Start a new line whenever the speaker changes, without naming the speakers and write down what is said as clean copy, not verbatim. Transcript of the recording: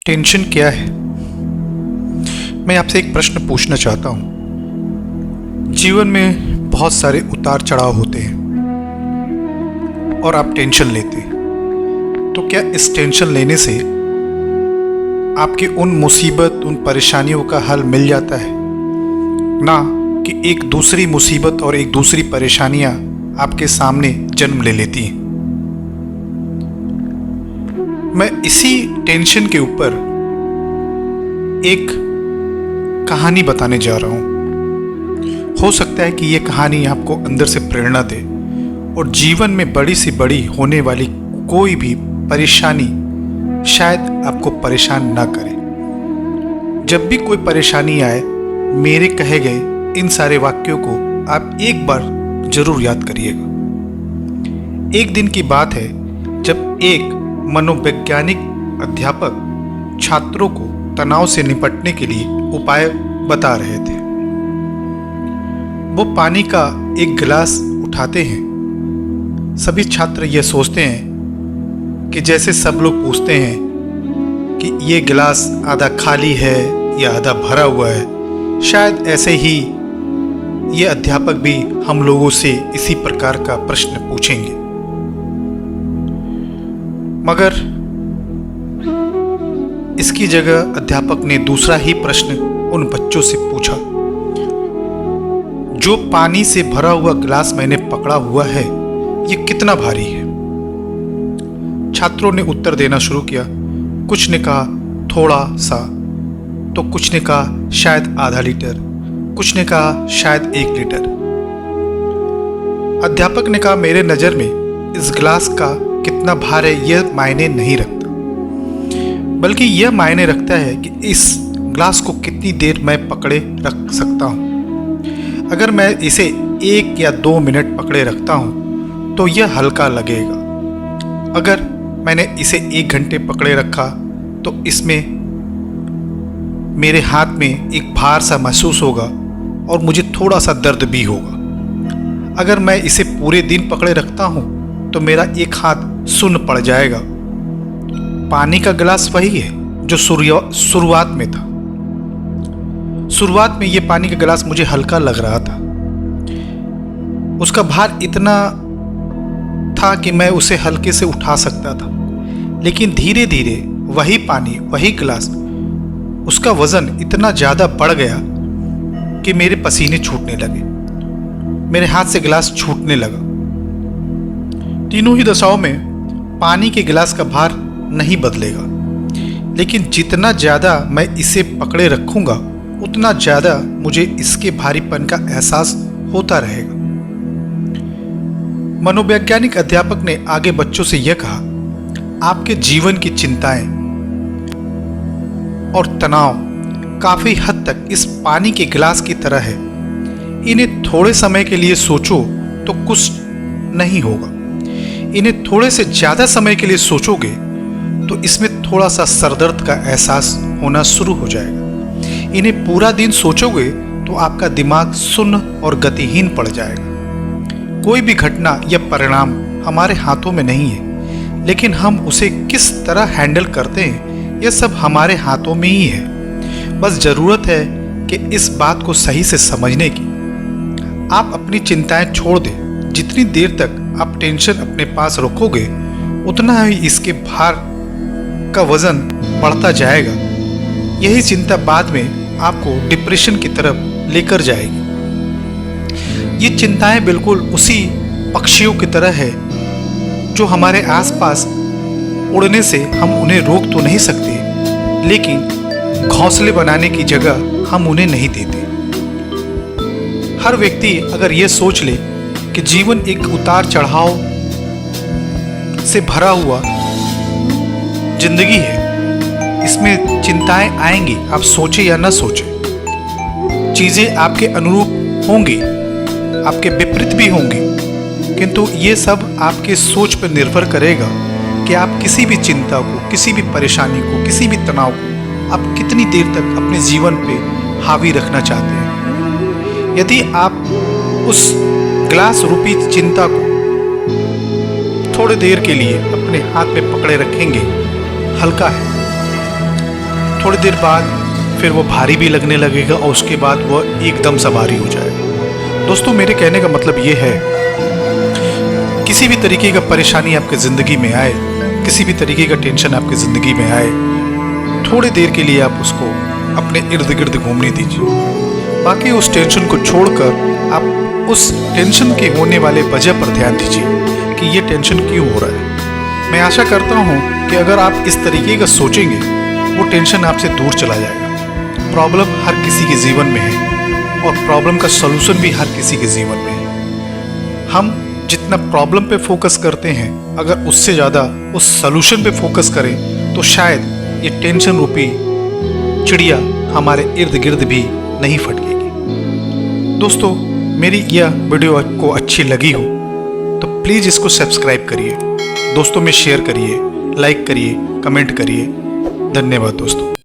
Tension क्या है? मैं आपसे एक प्रश्न पूछना चाहता हूँ। जीवन में बहुत सारे उतार चढ़ाव होते हैं और आप टेंशन लेते हैं। तो क्या इस टेंशन लेने से आपके उन मुसीबत, उन परेशानियों का हल मिल जाता है? ना कि एक दूसरी मुसीबत और एक दूसरी परेशानियाँ आपके सामने जन्म ले लेती हैं। मैं इसी टेंशन के ऊपर एक कहानी बताने जा रहा हूँ। हो सकता है कि ये कहानी आपको अंदर से प्रेरणा दे और जीवन में बड़ी से बड़ी होने वाली कोई भी परेशानी शायद आपको परेशान ना करे। जब भी कोई परेशानी आए, मेरे कहे गए इन सारे वाक्यों को आप एक बार जरूर याद करिएगा। एक दिन की बात है जब एक मनोवैज्ञानिक अध्यापक छात्रों को तनाव से निपटने के लिए उपाय बता रहे थे। वो पानी का एक गिलास उठाते हैं। सभी छात्र ये सोचते हैं कि जैसे सब लोग पूछते हैं कि ये गिलास आधा खाली है या आधा भरा हुआ है, शायद ऐसे ही ये अध्यापक भी हम लोगों से इसी प्रकार का प्रश्न पूछेंगे। मगर इसकी जगह अध्यापक ने दूसरा ही प्रश्न उन बच्चों से पूछा, जो पानी से भरा हुआ गिलास मैंने पकड़ा हुआ है, ये कितना भारी है? छात्रों ने उत्तर देना शुरू किया। कुछ ने कहा थोड़ा सा, तो कुछ ने कहा शायद आधा लीटर, कुछ ने कहा शायद 1 लीटर। अध्यापक ने कहा, मेरे नज़र में इस गिलास का कितना भार है यह मायने नहीं रखता, बल्कि यह मायने रखता है कि इस ग्लास को कितनी देर मैं पकड़े रख सकता हूँ। अगर मैं इसे 1 या 2 मिनट पकड़े रखता हूँ तो यह हल्का लगेगा। अगर मैंने इसे 1 घंटे पकड़े रखा तो इसमें मेरे हाथ में एक भार सा महसूस होगा और मुझे थोड़ा सा दर्द भी होगा। अगर मैं इसे पूरे दिन पकड़े रखता हूँ तो मेरा एक हाथ सुन्न पड़ जाएगा। पानी का गिलास वही है जो शुरुआत में था। शुरुआत में यह पानी का गिलास मुझे हल्का लग रहा था। उसका भार इतना था कि मैं उसे हल्के से उठा सकता था, लेकिन धीरे धीरे वही पानी, वही गिलास, उसका वजन इतना ज़्यादा बढ़ गया कि मेरे पसीने छूटने लगे, मेरे हाथ से गिलास छूटने लगा। तीनों ही दशाओं में पानी के गिलास का भार नहीं बदलेगा, लेकिन जितना ज़्यादा मैं इसे पकड़े रखूंगा उतना ज़्यादा मुझे इसके भारीपन का एहसास होता रहेगा। मनोवैज्ञानिक अध्यापक ने आगे बच्चों से यह कहा, आपके जीवन की चिंताएं और तनाव काफ़ी हद तक इस पानी के गिलास की तरह है। इन्हें थोड़े समय के लिए सोचो तो कुछ नहीं होगा, इन्हें थोड़े से ज़्यादा समय के लिए सोचोगे तो इसमें थोड़ा सा सरदर्द का एहसास होना शुरू हो जाएगा। इन्हें पूरा दिन सोचोगे तो आपका दिमाग सुन्न और गतिहीन पड़ जाएगा। कोई भी घटना या परिणाम हमारे हाथों में नहीं है, लेकिन हम उसे किस तरह हैंडल करते हैं यह सब हमारे हाथों में ही है। बस ज़रूरत है कि इस बात को सही से समझने की। आप अपनी चिंताएं छोड़ दें। जितनी देर तक आप टेंशन अपने पास रखोगे उतना ही इसके भार का वजन बढ़ता जाएगा। यही चिंता बाद में आपको डिप्रेशन की तरफ लेकर जाएगी। ये चिंताएं बिल्कुल उसी पक्षियों की तरह है जो हमारे आसपास उड़ने से हम उन्हें रोक तो नहीं सकते, लेकिन घोंसले बनाने की जगह हम उन्हें नहीं देते। हर व्यक्ति अगर ये सोच ले कि जीवन एक उतार चढ़ाव से भरा हुआ जिंदगी है, इसमें चिंताएं आएंगी, आप सोचे या ना सोचे। चीज़ें आपके अनुरूप होंगी, आपके विपरीत भी होंगी, किंतु ये सब आपके सोच पर निर्भर करेगा कि आप किसी भी चिंता को, किसी भी परेशानी को, किसी भी तनाव को आप कितनी देर तक अपने जीवन पे हावी रखना चाहते हैं। यदि आप उस ग्लास रूपी चिंता को थोड़ी देर के लिए अपने हाथ में पकड़े रखेंगे, हल्का है, थोड़ी देर बाद फिर वो भारी भी लगने लगेगा और उसके बाद वो एकदम सा भारी हो जाएगा। दोस्तों, मेरे कहने का मतलब ये है, किसी भी तरीके का परेशानी आपकी ज़िंदगी में आए, किसी भी तरीके का टेंशन आपकी ज़िंदगी में आए, थोड़ी देर के लिए आप उसको अपने इर्द गिर्द घूमने दीजिए। बाकी उस टेंशन को छोड़कर आप उस टेंशन के होने वाले वजह पर ध्यान दीजिए कि ये टेंशन क्यों हो रहा है। मैं आशा करता हूँ कि अगर आप इस तरीके का सोचेंगे, वो टेंशन आपसे दूर चला जाएगा। प्रॉब्लम हर किसी के जीवन में है और प्रॉब्लम का सॉल्यूशन भी हर किसी के जीवन में है। हम जितना प्रॉब्लम पे फोकस करते हैं, अगर उससे ज़्यादा उस सॉल्यूशन पे फोकस करें तो शायद ये टेंशन रूपी चिड़िया हमारे इर्द गिर्द भी नहीं फटकेगी। दोस्तों, मेरी यह वीडियो आपको अच्छी लगी हो तो प्लीज़ इसको सब्सक्राइब करिए, दोस्तों में शेयर करिए, लाइक करिए, कमेंट करिए। धन्यवाद दोस्तों।